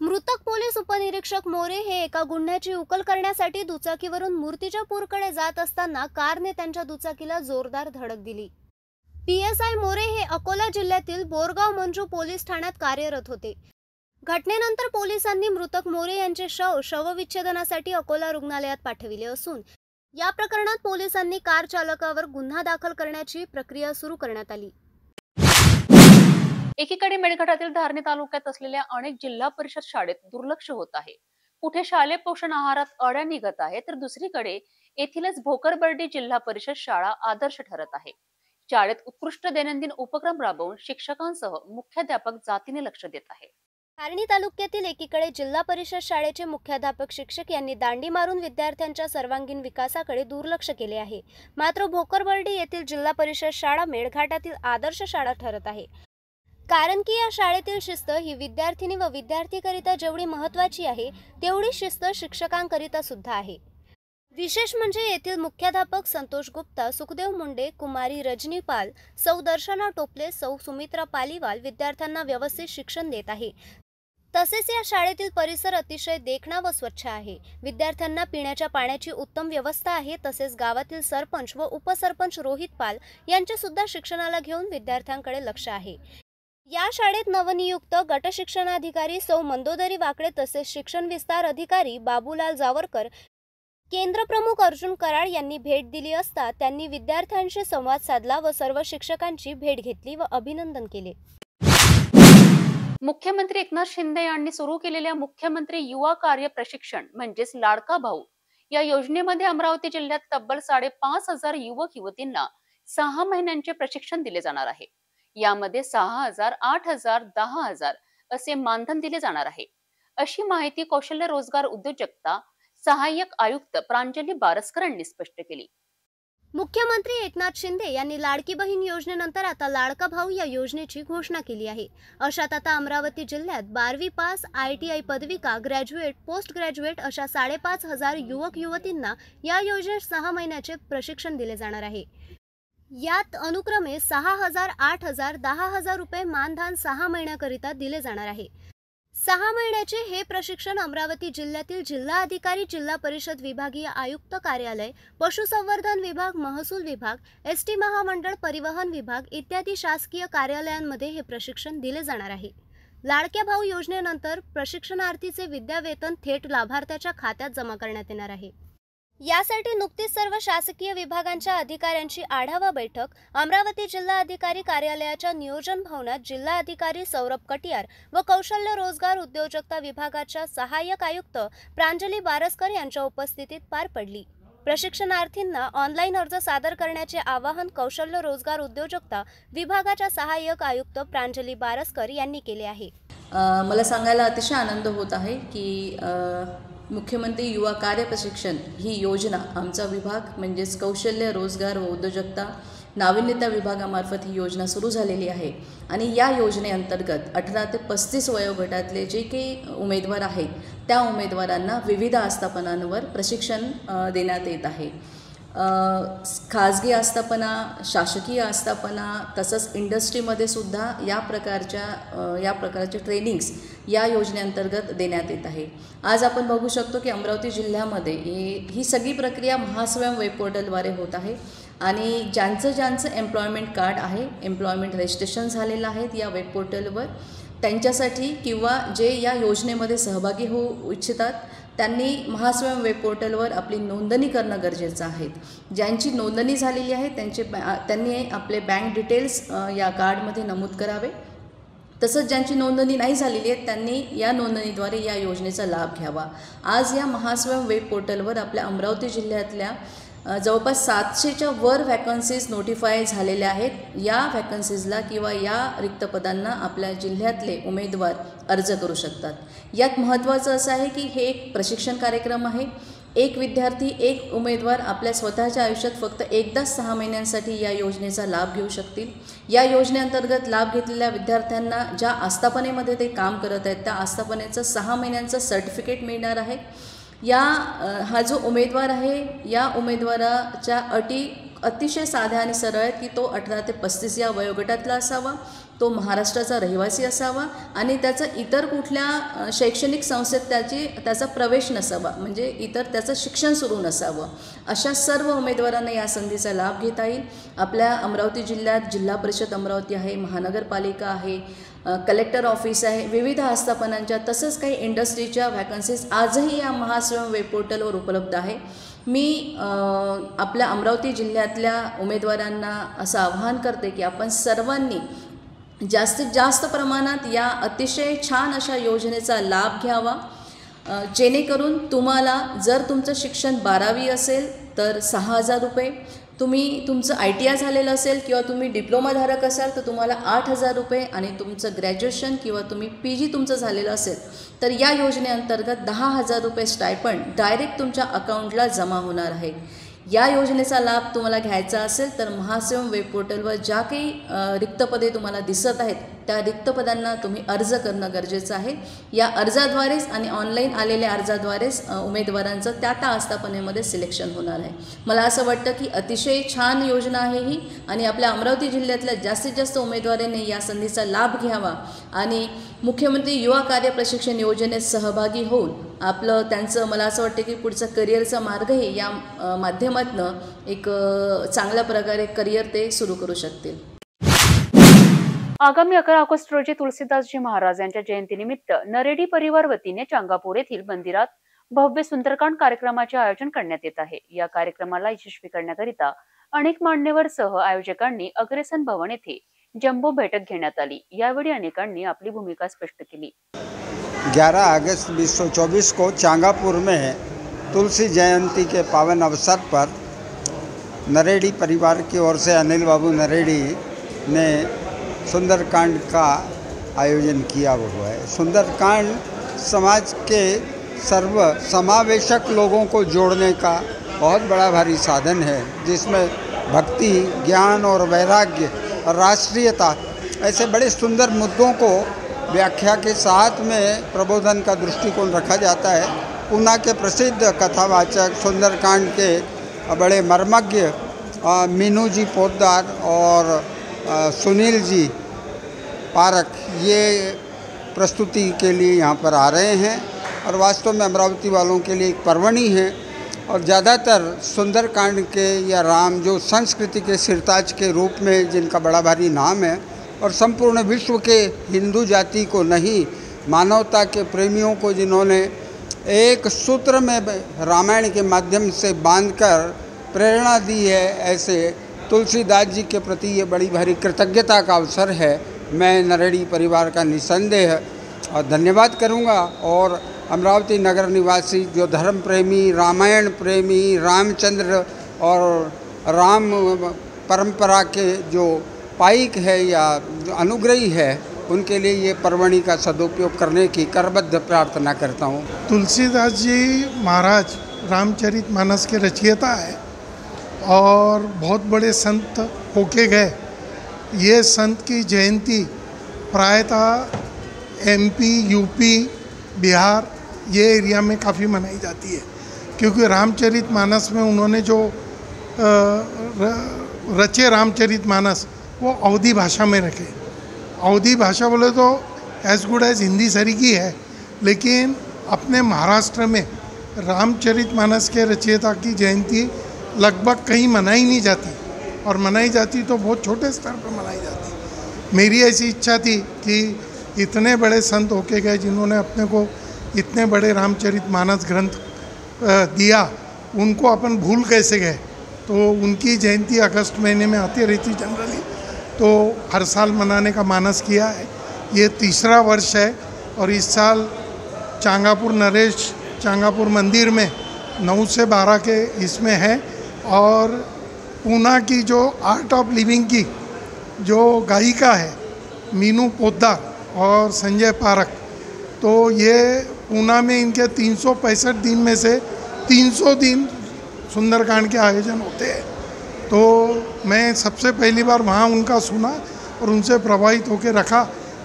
Speaker 4: मृतक पोलीस उपनिरीक्षक मोरे हे एका गुन्ह्याची उकल करण्यासाठी दुचाकीवरून मूर्तिजापूरकडे जात असताना कारने त्यांच्या दुचाकीला जोरदार धडक दिली. PSI मोरे हे अकोला जिल्ह्यातील बोरगाव मंजू पोलीस ठाण्यात कार्यरत होते. घटनेनंतर पोलिसांनी मृतक मोरे यांचे शवविच्छेदनासाठी अकोला रुग्णालयात पाठविले असून या प्रकरणात पोलिसांनी कार चालकावर गुन्हा दाखल करण्याची प्रक्रिया सुरू करण्यात आली.
Speaker 8: एकीकडे मेळघाटातील धारणी तालुक्यात असलेल्या अनेक जिल्हा परिषद शाळेत दुर्लक्ष होत आहे. कुठे शालेय पोषण आहारात अड्या निघत आहे, तर दुसरीकडे येथीलच भोकरबर्डी जिल्हा परिषद शाळा आदर्श ठरत आहे. शाळेत उत्कृष्ट दैनंदिन उपक्रम राबवून शिक्षकांसह मुख्याध्यापक जातीने लक्ष देत आहे.
Speaker 4: धारणी तालुक्यातील एकीकडे जिल्हा परिषद शाळेचे मुख्याध्यापक शिक्षक यांनी दांडी मारून विद्यार्थ्यांच्या सर्वांगीण विकासाकडे दुर्लक्ष केले आहे. मात्र भोकरबर्डी येथील जिल्हा परिषद शाळा मेळघाटातील आदर्श शाळा ठरत आहे. कारण की या शाळेतील शिस्त ही विद्यार्थिनी व विद्यार्थीकरिता जेवढी महत्त्वाची आहे तेवढी शिस्त शिक्षकांकरिता सुद्धा आहे. विशेष म्हणजे येथील मुख्याध्यापक संतोष गुप्ता, सुखदेव मुंडे, कुमारी रजनी पाल, सौ दर्शना टोपले, सौ सुमित्रा पालीवाल विद्यार्थ्यांना व्यवस्थित शिक्षण देत आहे. तसेच या शाळेतील परिसर अतिशय देखणा व स्वच्छ आहे. विद्यार्थ्यांना पिण्याच्या पाण्याची उत्तम व्यवस्था आहे. तसेच गावातील सरपंच व उपसरपंच रोहित पाल यांचे सुद्धा शिक्षणाला घेऊन विद्यार्थ्यांकडे लक्ष आहे. या शाळेत नवनियुक्त गट शिक्षणाधिकारी सौ मंदोदरी वाकडे तसेच शिक्षण विस्तार अधिकारी बाबूलाल जावरकर, केंद्र प्रमुख अर्जुन कराड यांनी भेट दिली असता त्यांनी विद्यार्थ्यांशी संवाद साधला व सर्व शिक्षकांची भेट घेतली व अभिनंदन केले.
Speaker 8: मुख्यमंत्री एकनाथ शिंदे यांनी सुरू केलेल्या मुख्यमंत्री युवा कार्य प्रशिक्षण म्हणजेच लाडका भाऊ या योजनेमध्ये अमरावती जिल्ह्यात तब्बल 5,500 युवक युवतींना 6 महिन्यांचे प्रशिक्षण दिले जाणार आहे. यामध्ये 6,000, 8,000, 10,000 असे मानधन दिले जाणार आहे, अशी माहिती कौशल्य रोजगार उद्योजकता सहाय्यक आयुक्त प्रांजली बारस्कर यांनी स्पष्ट केली.
Speaker 4: मुख्यमंत्री एकनाथ शिंदे यांनी लाडकी बहीण योजनेनंतर आता लाडका भाऊ या योजनेची घोषणा केली आहे. अशात आता अमरावती जिल्ह्यात 12वी पास, ITI पदविका, ग्रॅज्युएट, पोस्ट ग्रॅज्युएट अशा 5,500 युवक युवतींना या योजनेत 6 महिन्याचे प्रशिक्षण दिले जाणार आहे. यात अनुक्रमे 6,000, 8,000, 10,000 रुपये मानधन 6 महिन्याकरिता दिले जाणार आहे. 6 महिन्याचे हे प्रशिक्षण अमरावती जिल्ह्यातील जिल्हा अधिकारी, जिल्हा परिषद विभागीय आयुक्त कार्यालय, पशुसंवर्धन विभाग, महसूल विभाग, ST महामंडळ, परिवहन विभाग इत्यादी शासकीय कार्यालयांमध्ये हे प्रशिक्षण दिले जाणार आहे. लाडक्या भाऊ योजनेनंतर प्रशिक्षणार्थीचे विद्यावेतन थेट लाभार्थ्याच्या खात्यात जमा करण्यात येणार आहे. यासाठी नुकतीच सर्व शासकीय विभागांच्या अधिकाऱ्यांची आढावा बैठक अमरावती जिल्हा अधिकारी कार्यालयाच्या नियोजन भवनात जिल्हा अधिकारी सौरभ कटियार व कौशल्य रोजगार उद्योजकता विभागाच्या सहाय्यक आयुक्त प्रांजली बारस्कर यांच्या उपस्थितीत पार पडली. प्रशिक्षणार्थींना ऑनलाईन अर्ज सादर करण्याचे आवाहन कौशल्य रोजगार उद्योजकता विभागाच्या सहाय्यक आयुक्त प्रांजली बारस्कर यांनी केले आहे.
Speaker 9: मला सांगायला अतिशय आनंद होत आहे की मुख्यमंत्री युवा कार्य प्रशिक्षण ही योजना आमचा विभाग म्हणजेच कौशल्य रोजगार व उद्योजकता नाविन्यता विभागामार्फत ही योजना सुरू झालेली आहे. आणि या योजनेअंतर्गत 18 ते 35 वयोगटातले जे काही उमेदवार आहेत त्या उमेदवारांना विविध आस्थापनांवर प्रशिक्षण देण्यात येत आहे. खाजगी आस्थापना, शासकीय आस्थापना, तसंच इंडस्ट्रीमध्ये सुद्धा या प्रकारचे ट्रेनिंग्स या योजनेअंतर्गत देण्यात येत आहे. आज आपण बघू शकतो की अमरावती जिल्ह्यामध्ये ही सगळी प्रक्रिया महास्वयं वेब पोर्टलद्वारे होत आहे आणि ज्यांचं एम्प्लॉयमेंट कार्ड आहे, एम्प्लॉयमेंट रजिस्ट्रेशन झालेलं आहे या वेब पोर्टलवर, त्यांच्यासाठी किंवा जे या योजनेमध्ये सहभागी होऊ इच्छितात त्यांनी महास्वयं वेब पोर्टलवर आपली नोंदणी करणं गरजेचं आहे. ज्यांची नोंदणी झालेली आहे त्यांनी आपले बँक डिटेल्स या कार्डमध्ये नमूद करावे. तसंच ज्यांची नोंदणी नाही झालेली आहे त्यांनी या नोंदणीद्वारे या योजनेचा लाभ घ्यावा. आज या महास्वयं वेब पोर्टलवर आपल्या अमरावती जिल्ह्यातल्या जवळपास 700च्या वर व्हॅकन्सीज नोटिफाय झालेल्या आहेत. या व्हॅकन्सीजला किंवा या रिक्त पदांना आपल्या जिल्ह्यातले उमेदवार अर्ज करू शकतात. यात महत्त्वाचं असं आहे की हे एक प्रशिक्षण कार्यक्रम आहे. एक विद्यार्थी, एक उमेदवार आपल्या स्वतःच्या आयुष्यात फक्त एकदाच 6 महिन्यांसाठी या योजनेचा लाभ घेऊ शकतील. या योजनेअंतर्गत लाभ घेतलेल्या विद्यार्थ्यांना ज्या आस्थापनेमध्ये ते काम करत आहेत त्या आस्थापनेचं 6 महिन्यांचं सर्टिफिकेट मिळणार आहे. हा जो उमेदवार आहे या उमेदवाराच्या अटी अतिशय साध्या आणि सरळ आहेत की तो 18 ते 35 या वयोगटातला असावा, तो महाराष्ट्राचा रहिवासी असावा आणि त्याचा इतर कुठल्या शैक्षणिक संस्थेत त्याचा प्रवेश नसावा, म्हणजे इतर त्याचं शिक्षण सुरू नसावं. अशा सर्व उमेदवारांना या संधीचा लाभ घेता येईल. आपल्या अमरावती जिल्ह्यात जिल्हा परिषद अमरावती आहे, महानगरपालिका आहे, कलेक्टर ऑफिस आहे, विविध आस्थापनांच्या तसंच काही इंडस्ट्रीच्या व्हॅकन्सीज आजही या महास्वयं वेब पोर्टलवर उपलब्ध आहे. मी आपल्या अमरावती जिल्ह्यातल्या उमेदवारांना असं आवाहन करते की आपण सर्वांनी जास्तीत जास्त प्रमाणात या अतिशय छान अशा योजनेचा लाभ घ्यावा, जेणेकरून तुम्हाला जर तुमचं शिक्षण 12वी असेल तर 6,000 रुपये, तुमचं ITI झालेलं असेल किंवा तुम्ही डिप्लोमाधारक असाल तर तुम्हाला 8,000 रुपये आणि तुमचं ग्रॅज्युएशन किंवा तुम्ही PG तुमचं झालेलं असेल तर या योजनेअंतर्गत 10,000 रुपये स्टायपंड डायरेक्ट तुमच्या अकाउंटला जमा होणार आहे. या योजनेचा लाभ तुम्हाला घ्यायचा असेल तर महास्वयं वेब पोर्टलवर ज्या काही रिक्त पदे तुम्हाला दिसत आहेत त्या रिक्त पदांना तुम्ही अर्ज करणं गरजेचं आहे. या अर्जाद्वारेच आणि ऑनलाईन आलेल्या अर्जाद्वारेच उमेदवारांचं त्या आस्थापनेमध्ये सिलेक्शन होणार आहे. मला असं वाटतं की अतिशय छान योजना आहे ही आणि आपल्या अमरावती जिल्ह्यातल्या जास्तीत जास्त उमेदवारांनी या संधीचा लाभ घ्यावा आणि मुख्यमंत्री युवा कार्य प्रशिक्षण योजनेत सहभागी होऊन त्यांचं मला असं वाटतं की पुढचं करिअरचा मार्गही या माध्यमातनं एक चांगल्या प्रकारे करिअर ते सुरू करू शकतील.
Speaker 8: आगामी 11 ऑगस्ट रोजी तुलसीदासजी महाराज यांच्या जयंतीनिमित्त नरेडी परिवार वतीने चांगापूर येथील मंदिरात भव्य सुंदरकांड कार्यक्रमाचे आयोजन करण्यात येत आहे. या कार्यक्रमाला यशस्वी करण्याकरिता अनेक मान्यवर सह आयोजकांनी अग्रेसन भवन येथे जम्बो बैठक घेण्यात आली. यावेळी अनेकांनी आपली भूमिका स्पष्ट केली.
Speaker 10: 11 अगस्त 2024 को चांगापुर में तुलसी जयंती के पावन अवसर पर नरेडी परिवार की ओर से अनिल बाबू नरेडी ने सुंदरकांड का आयोजन किया हुआ है. सुंदरकांड समाज के सर्व समावेशक लोगों को जोड़ने का बहुत बड़ा भारी साधन है, जिसमें भक्ति, ज्ञान और वैराग्य और राष्ट्रीयता ऐसे बड़े सुंदर मुद्दों को व्याख्या के साथ में प्रबोधन का दृष्टिकोण रखा जाता है. पूना के प्रसिद्ध कथावाचक सुंदरकांड के बड़े मर्मज्ञ मीनू जी पोद्दार और सुनील जी पारक ये प्रस्तुति के लिए यहाँ पर आ रहे हैं और वास्तव में अमरावती वालों के लिए एक पर्वणी है. और ज़्यादातर सुंदरकांड के या राम जो संस्कृति के सिरताज के रूप में जिनका बड़ा भारी नाम है और संपूर्ण विश्व के हिंदू जाति को नहीं मानवता के प्रेमियों को जिन्होंने एक सूत्र में रामायण के माध्यम से बांधकर प्रेरणा दी है, ऐसे तुलसीदास जी के प्रति ये बड़ी भारी कृतज्ञता का अवसर है. मैं नरेडी परिवार का निसंदेह और धन्यवाद करूँगा और अमरावती नगर निवासी जो धर्म प्रेमी, रामायण प्रेमी, रामचंद्र और राम परंपरा के जो पाइक है या अनुग्रही है उनके लिए ये पर्वणी का सदुपयोग करने की करबद्ध प्रार्थना करता हूँ.
Speaker 6: तुलसीदास जी महाराज रामचरितमानस के रचयिता है और बहुत बड़े संत होके गए. ये संत की जयंती प्रायतः MP, UP, बिहार ये एरिया में काफ़ी मनाई जाती है, क्योंकि रामचरितमानस में उन्होंने जो रचे रामचरितमानस वो अवधी भाषा में रखे। अवधी भाषा बोले तो एज गुड एज हिंदी सरीकी है, लेकिन अपने महाराष्ट्र में रामचरितमानस के रचयिता की जयंती लगभग कहीं मनाई नहीं जाती, और मनाई जाती तो बहुत छोटे स्तर पर मनाई जाती। मेरी ऐसी इच्छा थी कि इतने बड़े संत होके गए जिन्होंने अपने को इतने बड़े रामचरितमानस ग्रंथ दिया, उनको अपन भूल कैसे गए। तो उनकी जयंती अगस्त महीने में आती रहती जनरली, तो हर साल मनाने का मानस किया है। ये तीसरा वर्ष है, और इस साल चांगापुर नरेश चांगापुर मंदिर में 9 से 12 के इसमें है, और पूना की जो आर्ट ऑफ लिविंग की जो गायिका है मीनू पोद्दार और संजय पारक, तो ये पूना में इनके 365 दिन में से 300 दिन सुंदरकांड के आयोजन होते हैं। तो मैं सबसे पहली बार वहाँ उनका सुना और उनसे प्रभावित होकर रखा,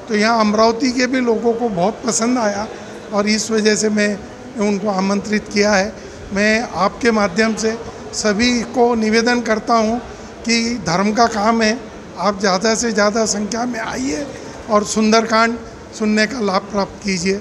Speaker 6: तो यहाँ अमरावती के भी लोगों को बहुत पसंद आया, और इस वजह से मैं उनको आमंत्रित किया है। मैं आपके माध्यम से सभी को निवेदन करता हूँ कि धर्म का काम है, आप ज़्यादा से ज़्यादा संख्या में आइए और सुंदरकांड सुनने का लाभ प्राप्त कीजिए।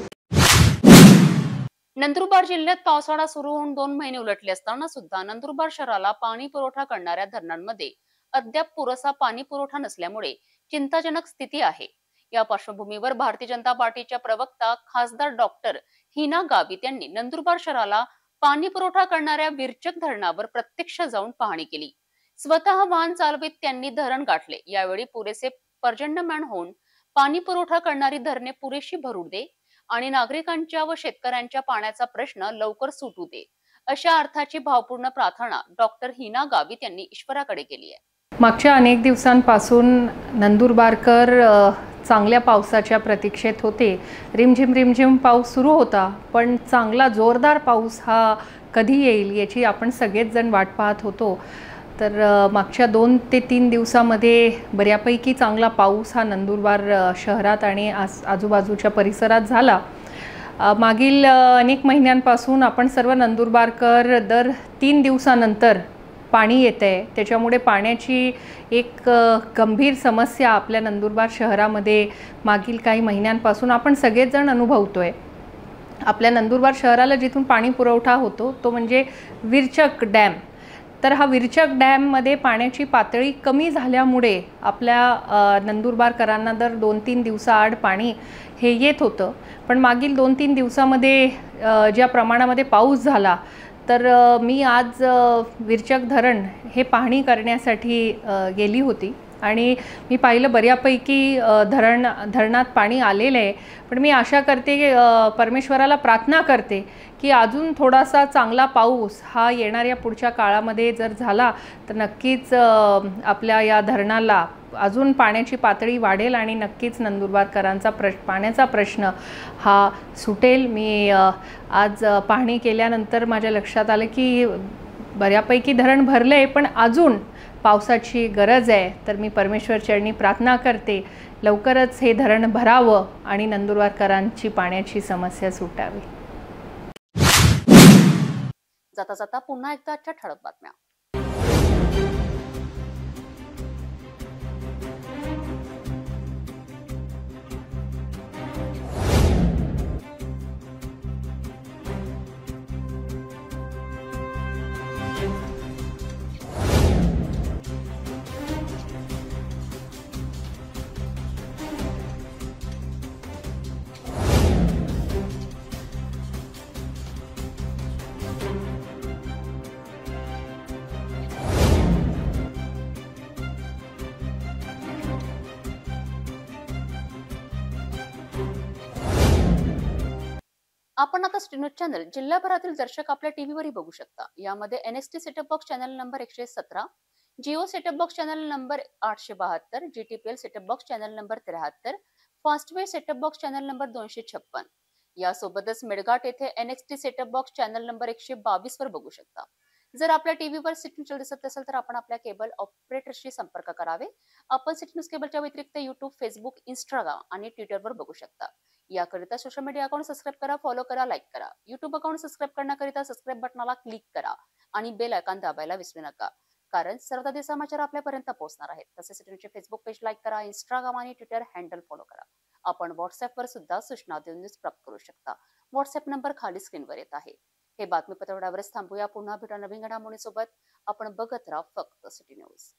Speaker 8: नंदुरबार जिल्ह्यात पावसाळा सुरू होऊन 2 महिने उलटले असताना सुद्धा नंदुरबार शहराला पाणी पुरवठा करणाऱ्या धरणांमध्ये अद्याप पुरेसा पाणी पुरवठा नसल्यामुळे चिंताजनक स्थिती आहे। या पार्श्वभूमीवर भारतीय जनता पार्टीच्या प्रवक्ता खासदार डॉक्टर हिना गावित यांनी नंदुरबार शहराला पाणी पुरवठा करणाऱ्या विरचक धरणावर प्रत्यक्ष जाऊन पाहणी केली। स्वतः वाहन चालवित त्यांनी धरण गाठले। यावेळी पुरेसे पर्जन्यमान होऊन पाणी पुरवठा करणारी धरणे पुरेशी भरू दे आणि नागरिकांच्या व शेतकऱ्यांच्या पाण्याचा प्रश्न लवकर सुटू दे, अशा अर्थाची भावपूर्ण प्रार्थना डॉक्टर हिना गावित यांनी ईश्वराकडे केली आहे।
Speaker 11: मागच्या अनेक दिवसांपासून नंदुरबारकर चांगल्या पावसाच्या प्रतीक्षेत होते। रिमझिम पाऊस सुरू होता, पण चांगला जोरदार पाऊस हा कधी येईल याची आपण सगळेच जण वाट पाहत होतो। तर मागच्या 2 ते 3 दिवसामध्ये बऱ्यापैकी चांगला पाऊस हा नंदुरबार शहरात आणि आजूबाजूच्या परिसरात झाला। मागील अनेक महिन्यांपासून आपण सर्व नंदुरबारकर दर 3 दिवसानंतर पाणी येते, त्याच्यामुळे पाण्याची एक गंभीर समस्या आपल्या नंदुरबार शहरामध्ये मागील काही महिन्यांपासून आपण सगळेच जण अनुभवतोय। आपल्या नंदुरबार शहराला जिथून पाणी पुरवठा होतो तो म्हणजे विरचक डॅम। तर हा विरचक डॅममध्ये पाण्याची पातळी कमी झाल्यामुळे आपल्या नंदुरबारकरांना दर 2-3 दिवसाआड पाणी हे येत होतं, पण मागील 2-3 दिवसामध्ये ज्या प्रमाणामध्ये पाऊस झाला, तर मी आज विरचक धरण हे पाहणी करण्यासाठी गेली होती आणि मी पाहिलं बऱ्यापैकी धरणात पाणी आलेलं आहे। पण मी आशा करते, परमेश्वराला प्रार्थना करते की अजून थोडासा चांगला पाऊस हा येणाऱ्या पुढच्या काळामध्ये जर झाला तर नक्कीच आपल्या या धरणाला अजून पाण्याची पातळी वाढेल आणि नक्कीच नंदुरबारकरांचा पाण्याचा प्रश्न हा सुटेल। मी आज पाहणी केल्यानंतर माझ्या लक्षात आलं की बऱ्यापैकी धरण भरले आहे, पण अजून पावसाची गरज आहे। तर मी परमेश्वर चरणी प्रार्थना करते लवकरच हे धरण भरावं आणि नंदुरबारकरांची पाण्याची समस्या सुटावी।
Speaker 8: जाता जाता पुन्हा एकदा आजच्या ठळक बातम्या। आपण आता न्यूज चॅनल जिल्हाभरातील दर्शक आपल्या टीव्हीवरही बघू शकता। यामध्ये NST setup box channel number 117, Jio setup box channel number 872, GTPL setup box channel number 73, Fastway setup box channel number 256। यासोबतच मेडघाट येथे NXT setup box channel number 122 वर बघू शकता। जर आपल्या टीव्हीवर सिटी न्यूज दिसत असेल तर आपण आपल्या केबल ऑपरेटरशी संपर्क करावे। आपण सिटी न्यूज केबलच्या व्यतिरिक्त युट्यूब, फेसबुक, इंस्टाग्राम आणि ट्विटरवर बघू शकता। याकरिता सोशल मीडिया अकाउंट सबस्क्राईब करा, फॉलो करा, लाईक करा। युट्यूब अकाउंट सबस्क्राईब करण्याकरिता सबस्क्राईब बटनाला क्लिक करा आणि बेल आयकॉन दाबायला विसरू नका। कारण सर्वताधी समाचार आपल्यापर्यंत पोहोचणार आहेत. तसेच सिटी न्यूजचे फेसबुक पेज लाईक करा, इंस्टाग्राम आणि ट्विटर हँडल फॉलो करा. आपण व्हॉट्सअपवर सुद्धा सूचना देऊन न्यूज प्राप्त करू शकता. व्हॉट्सअप नंबर खाली स्क्रीनवर येत आहे. हे बातमीपत्र एवढ्यावरच थांबूया. पुन्हा भेटा नवीन घडामोडींसोबत. आपण बघत राहा फक्त सिटी न्यूज.